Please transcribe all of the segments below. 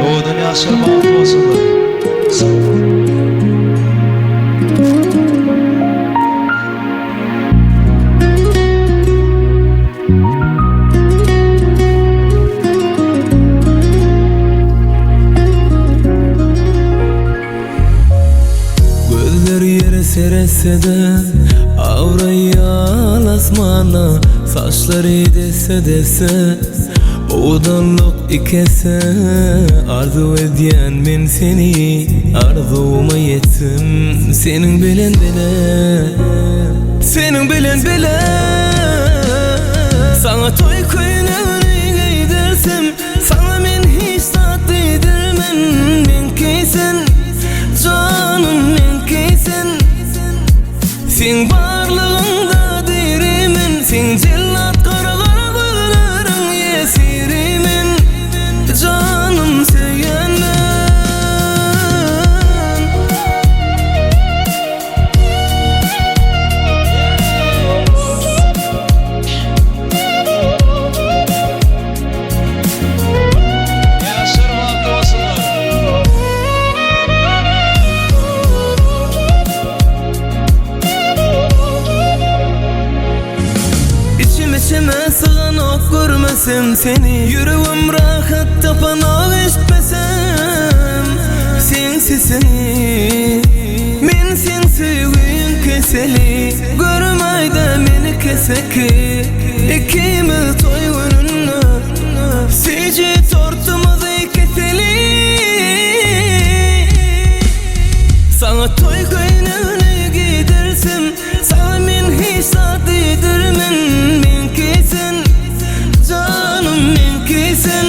Oğdan yaşar bağlı olsunlar. Gözler yere serese de avrayal asmana, saçları dese dese oğdanlık ikese. Arzu ediyen men seni, arzuma yetsin. Senin bilen bile, senin bilen bile. Sana toy kuyununu giydirsem, sana men hiç tatlı yedirmen. Menkeysen canım, menkeysen. Sen barlığında dirimin, sen cellat kara kara güllerin yesirimin. Canım sevyen ben. Yaşar bağlı olsunlar. İçime sığanak görmesem seni, yüreğim rahat tapanak işitmesem sen sesini. Men sen sevgin keseli, görmeyde meni keseki. İkimiz toy gününü sici tortumuzı keseli. Sana toy gününü giydirsem, sana men hiç tatlı yedirmen. Menkeysen canım, menkeysen.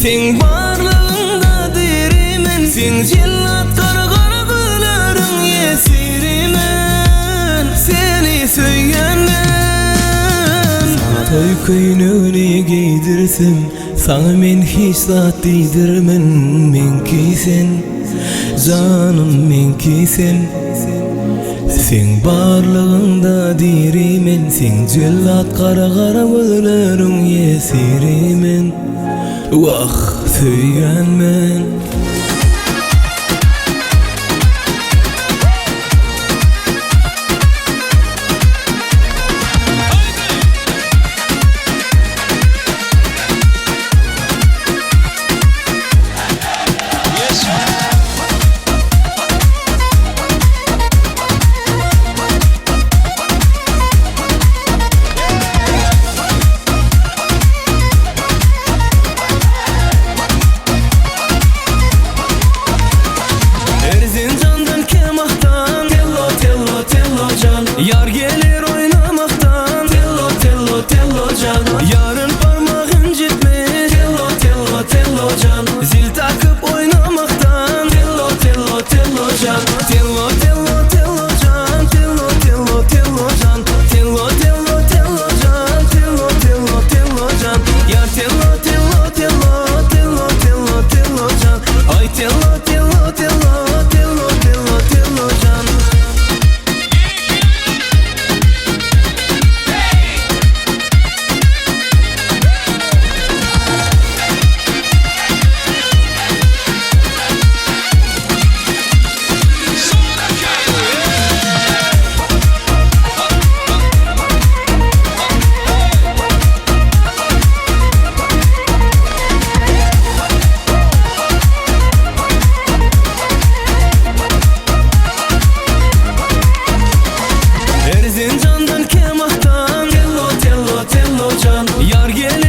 Sen barlığında dirimen, sen cellat kara kara güllerin yesirimen. Seni söyleyen ben. Sana toy gününü giydirsem, sana men hiç tatlı yedirmen. Menkeysen canım, menkeysen. Sen barlığında dirimen, sen cellat kara kara güllerin yesirimen. Vah söyleyen ben. Yar gelir oynamaktan, tello tello tello can. Yarın parmağın gitmiş, tello tello tello can. Zil takıp oynamaktan, tello tello tello can. Tello tello tello can, tello tello tello can. Tello tello tello can, tello tello tello can. Yar tello tello tello tello tello tello can. Ay tello tello tello tello tello tello can. Erzincan'dan Kemah'tan, tello tello tello can. Yar gelir